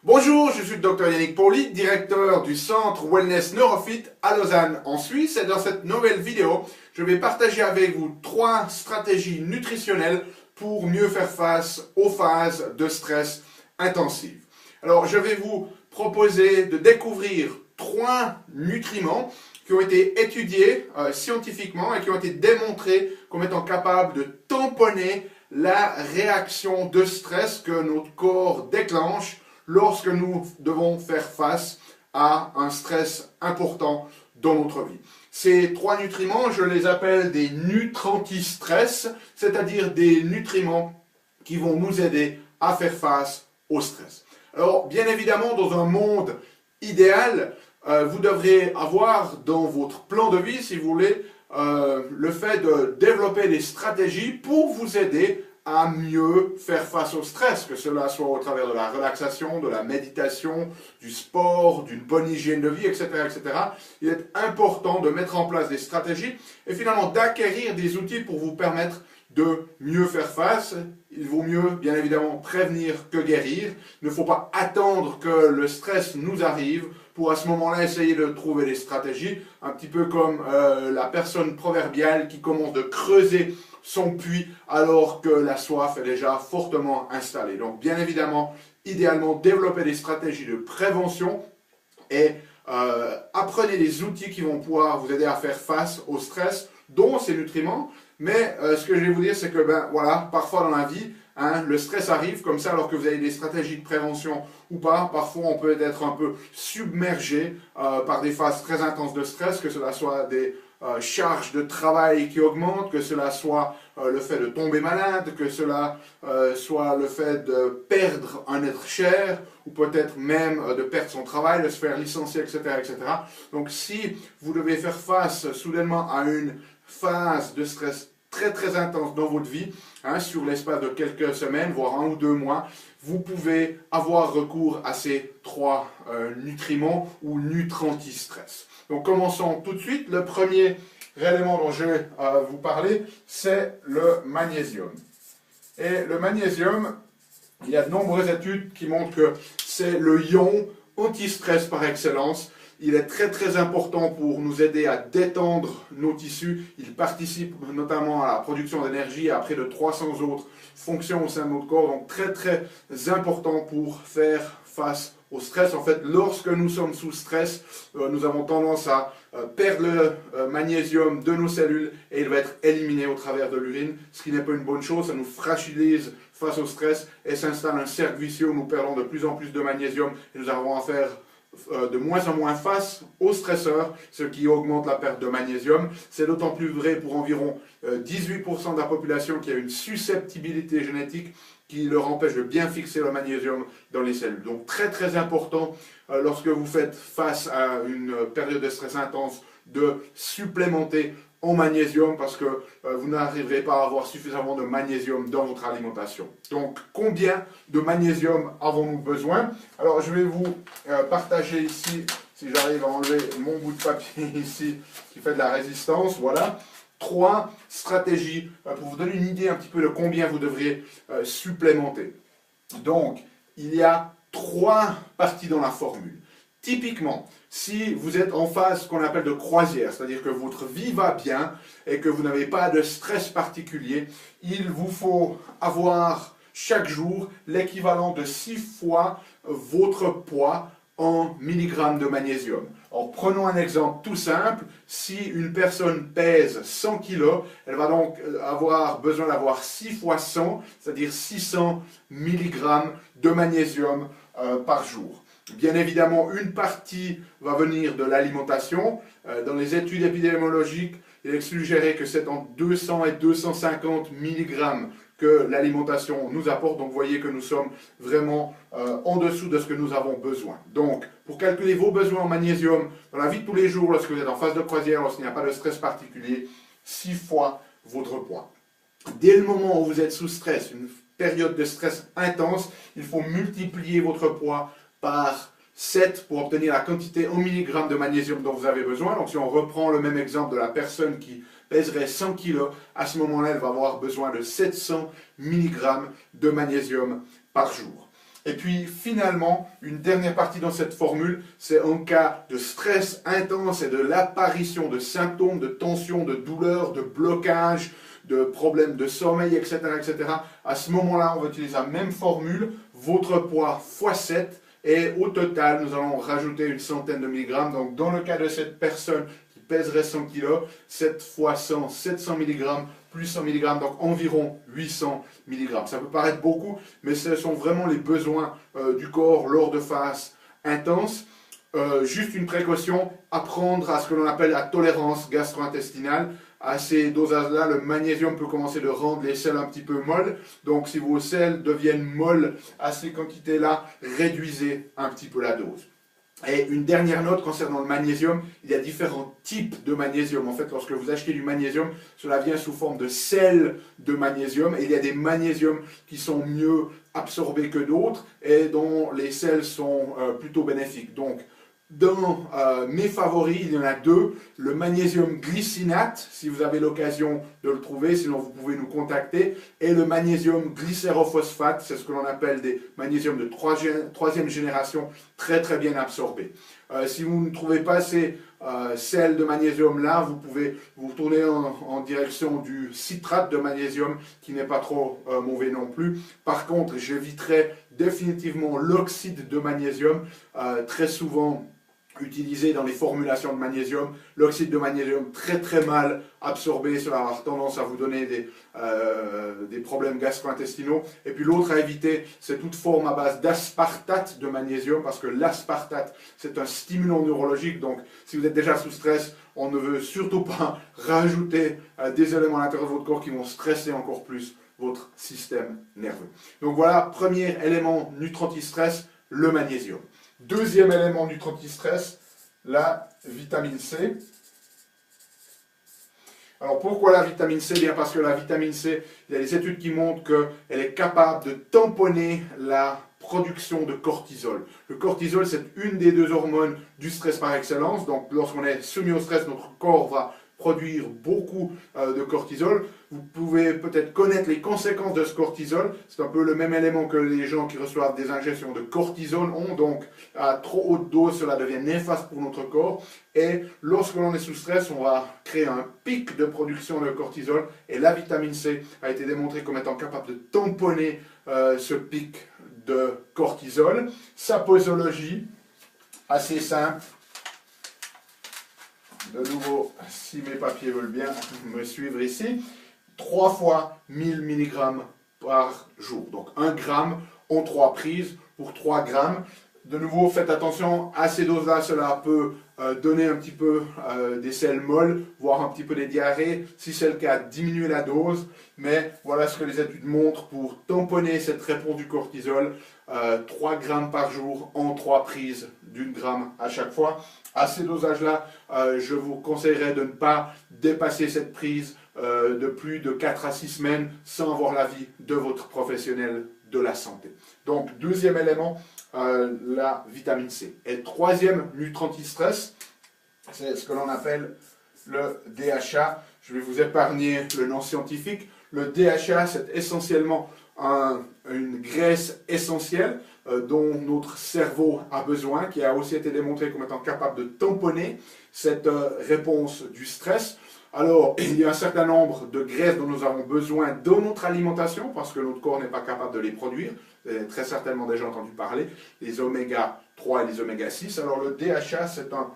Bonjour, je suis le Dr Yannick Pauli, directeur du centre Wellness Neurofit à Lausanne en Suisse, et dans cette nouvelle vidéo, je vais partager avec vous 3 stratégies nutritionnelles pour mieux faire face aux phases de stress intensives. Alors, je vais vous proposer de découvrir 3 nutriments qui ont été étudiés scientifiquement et qui ont été démontrés comme étant capables de tamponner la réaction de stress que notre corps déclenche lorsque nous devons faire face à un stress important dans notre vie. Ces 3 nutriments, je les appelle des nutrantistress, c'est-à-dire des nutriments qui vont nous aider à faire face au stress. Alors, bien évidemment, dans un monde idéal, vous devrez avoir dans votre plan de vie, si vous voulez, le fait de développer des stratégies pour vous aider à mieux faire face au stress, que cela soit au travers de la relaxation, de la méditation, du sport, d'une bonne hygiène de vie, etc., etc. Il est important de mettre en place des stratégies et finalement d'acquérir des outils pour vous permettre de mieux faire face. Il vaut mieux, bien évidemment, prévenir que guérir. Il ne faut pas attendre que le stress nous arrive pour à ce moment-là essayer de trouver des stratégies, un petit peu comme la personne proverbiale qui commence de creuser son puits alors que la soif est déjà fortement installée. Donc bien évidemment, idéalement, développer des stratégies de prévention et apprenez des outils qui vont pouvoir vous aider à faire face au stress, dont ces nutriments. Mais ce que je vais vous dire, c'est que voilà, parfois dans la vie, le stress arrive comme ça alors que vous avez des stratégies de prévention ou pas. Parfois, on peut être un peu submergé par des phases très intenses de stress, que cela soit des charges de travail qui augmentent, que cela soit le fait de tomber malade, que cela soit le fait de perdre un être cher, ou peut-être même de perdre son travail, de se faire licencier, etc., etc. Donc si vous devez faire face soudainement à une phase de stress très très intense dans votre vie, sur l'espace de quelques semaines, voire 1 ou 2 mois, vous pouvez avoir recours à ces 3 nutriments ou nutrantistress. Donc commençons tout de suite. Le premier élément dont je vais vous parler, c'est le magnésium. Et le magnésium, il y a de nombreuses études qui montrent que c'est le ion anti-stress par excellence. Il est très très important pour nous aider à détendre nos tissus. Il participe notamment à la production d'énergie et à près de 300 autres fonctions au sein de notre corps. Donc très très important pour faire face au stress. En fait, lorsque nous sommes sous stress, nous avons tendance à perdre le magnésium de nos cellules et il va être éliminé au travers de l'urine, ce qui n'est pas une bonne chose. Ça nous fragilise face au stress et s'installe un cercle vicieux où nous perdons de plus en plus de magnésium et nous avons à faire de moins en moins face aux stresseurs, ce qui augmente la perte de magnésium. C'est d'autant plus vrai pour environ 18% de la population qui a une susceptibilité génétique qui leur empêche de bien fixer le magnésium dans les cellules. Donc très très important lorsque vous faites face à une période de stress intense de supplémenter en magnésium parce que vous n'arriverez pas à avoir suffisamment de magnésium dans votre alimentation. Donc combien de magnésium avons-nous besoin? Alors je vais vous partager ici, si j'arrive à enlever mon bout de papier ici qui fait de la résistance, voilà. 3 stratégies pour vous donner une idée un petit peu de combien vous devriez supplémenter. Donc il y a 3 parties dans la formule. Typiquement, si vous êtes en phase qu'on appelle de croisière, c'est-à-dire que votre vie va bien et que vous n'avez pas de stress particulier, il vous faut avoir chaque jour l'équivalent de 6 fois votre poids en milligrammes de magnésium. Alors prenons un exemple tout simple, si une personne pèse 100 kg, elle va donc avoir besoin d'avoir 6 fois 100, c'est-à-dire 600 mg de magnésium par jour. Bien évidemment, une partie va venir de l'alimentation. Dans les études épidémiologiques, il est suggéré que c'est entre 200 et 250 mg que l'alimentation nous apporte. Donc, vous voyez que nous sommes vraiment en dessous de ce que nous avons besoin. Donc, pour calculer vos besoins en magnésium dans la vie de tous les jours, lorsque vous êtes en phase de croisière, lorsqu'il n'y a pas de stress particulier, 6 fois votre poids. Dès le moment où vous êtes sous stress, une période de stress intense, il faut multiplier votre poids par 7 pour obtenir la quantité en milligrammes de magnésium dont vous avez besoin. Donc si on reprend le même exemple de la personne qui pèserait 100 kg, à ce moment-là, elle va avoir besoin de 700 mg de magnésium par jour. Et puis finalement, une dernière partie dans cette formule, c'est en cas de stress intense et de l'apparition de symptômes de tension, de douleur, de blocage, de problèmes de sommeil, etc., etc. À ce moment-là, on va utiliser la même formule, votre poids x 7, et au total, nous allons rajouter une centaine de milligrammes. Donc dans le cas de cette personne qui pèserait 100 kg, 7 x 100, 700 mg, plus 100 mg, donc environ 800 mg. Ça peut paraître beaucoup, mais ce sont vraiment les besoins du corps lors de phases intenses. Juste une précaution, apprendre à ce que l'on appelle la tolérance gastro-intestinale. À ces dosages-là, le magnésium peut commencer de rendre les selles un petit peu molles. Donc si vos selles deviennent molles à ces quantités-là, réduisez un petit peu la dose. Et une dernière note concernant le magnésium, il y a différents types de magnésium. En fait, lorsque vous achetez du magnésium, cela vient sous forme de sels de magnésium. Et il y a des magnésiums qui sont mieux absorbés que d'autres et dont les sels sont plutôt bénéfiques. Donc, dans mes favoris, il y en a deux. Le magnésium glycinate, si vous avez l'occasion de le trouver, sinon vous pouvez nous contacter. Et le magnésium glycérophosphate, c'est ce que l'on appelle des magnésiums de troisième génération, très très bien absorbés. Si vous ne trouvez pas ces sels de magnésium là, vous pouvez vous tourner en direction du citrate de magnésium, qui n'est pas trop mauvais non plus. Par contre, j'éviterai définitivement l'oxyde de magnésium, très souvent utilisé dans les formulations de magnésium. L'oxyde de magnésium très très mal absorbé, cela va avoir tendance à vous donner des problèmes gastro-intestinaux. Et puis l'autre à éviter, c'est toute forme à base d'aspartate de magnésium, parce que l'aspartate, c'est un stimulant neurologique. Donc si vous êtes déjà sous stress, on ne veut surtout pas rajouter des éléments à l'intérieur de votre corps qui vont stresser encore plus votre système nerveux. Donc voilà, premier élément nutritif-stress, le magnésium. Deuxième élément nutritif-stress, la vitamine C. Alors pourquoi la vitamine C? Bien parce que la vitamine C, il y a des études qui montrent qu'elle est capable de tamponner la production de cortisol. Le cortisol, c'est une des deux hormones du stress par excellence. Donc lorsqu'on est soumis au stress, notre corps va produire beaucoup de cortisol. Vous pouvez peut-être connaître les conséquences de ce cortisol. C'est un peu le même élément que les gens qui reçoivent des injections de cortisone ont. Donc, à trop haute dose, cela devient néfaste pour notre corps. Et lorsque l'on est sous stress, on va créer un pic de production de cortisol. Et la vitamine C a été démontrée comme étant capable de tamponner ce pic de cortisol. Sa posologie, assez simple. De nouveau, si mes papiers veulent bien me suivre ici, 3 fois 1000 mg par jour. Donc 1 gramme en 3 prises pour 3 grammes. De nouveau, faites attention à ces doses-là, cela peut donner un petit peu des selles molles, voire un petit peu des diarrhées. Si c'est le cas, diminuez la dose. Mais voilà ce que les études montrent pour tamponner cette réponse du cortisol. 3 grammes par jour en 3 prises d'1 gramme à chaque fois. À ces dosages-là, je vous conseillerais de ne pas dépasser cette prise de plus de 4 à 6 semaines sans avoir l'avis de votre professionnel de la santé. Donc, deuxième élément, la vitamine C. Et troisième nutritif-stress, c'est ce que l'on appelle le DHA. Je vais vous épargner le nom scientifique. Le DHA, c'est essentiellement une graisse essentielle dont notre cerveau a besoin, qui a aussi été démontré comme étant capable de tamponner cette réponse du stress. Alors, il y a un certain nombre de graisses dont nous avons besoin dans notre alimentation, parce que notre corps n'est pas capable de les produire. Vous avez très certainement déjà entendu parler, les oméga 3 et les oméga 6. Alors, le DHA, c'est un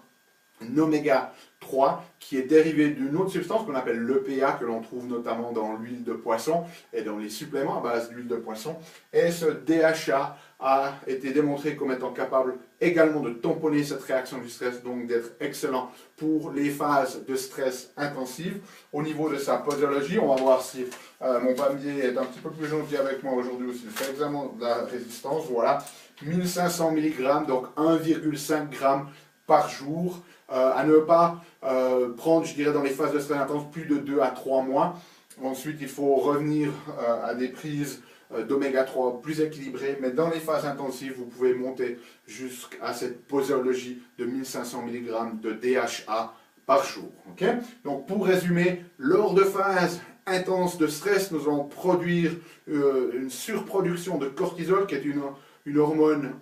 oméga 3 qui est dérivé d'une autre substance qu'on appelle l'EPA, que l'on trouve notamment dans l'huile de poisson et dans les suppléments à base d'huile de poisson. Et ce DHA a été démontré comme étant capable également de tamponner cette réaction du stress, donc d'être excellent pour les phases de stress intensive. Au niveau de sa posologie, on va voir si mon papier est un petit peu plus gentil avec moi aujourd'hui aussi. Il fait exactement de la résistance, voilà. 1500 mg, donc 1,5 g par jour. À ne pas prendre, je dirais, dans les phases de stress intense, plus de 2 à 3 mois. Ensuite, il faut revenir à des prises d'oméga 3 plus équilibrées, mais dans les phases intensives, vous pouvez monter jusqu'à cette posologie de 1500 mg de DHA par jour. Okay? Donc, pour résumer, lors de phases intenses de stress, nous allons produire une surproduction de cortisol, qui est une une hormone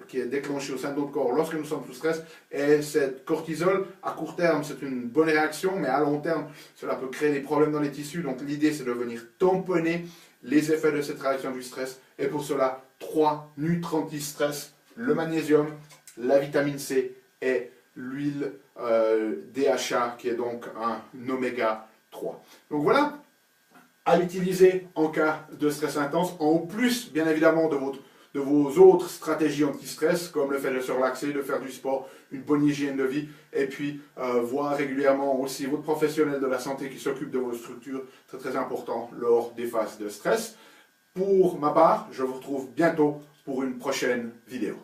qui est déclenchée au sein de notre corps lorsque nous sommes sous stress. Et cette cortisol, à court terme, c'est une bonne réaction, mais à long terme, cela peut créer des problèmes dans les tissus. Donc l'idée, c'est de venir tamponner les effets de cette réaction du stress. Et pour cela, 3 nutriments anti-stress, le magnésium, la vitamine C et l'huile DHA, qui est donc un oméga 3. Donc voilà, à utiliser en cas de stress intense, en plus bien évidemment de vos autres stratégies anti-stress, comme le fait de se relaxer, de faire du sport, une bonne hygiène de vie, et puis voir régulièrement aussi votre professionnel de la santé qui s'occupe de vos structures, très très important lors des phases de stress. Pour ma part, je vous retrouve bientôt pour une prochaine vidéo.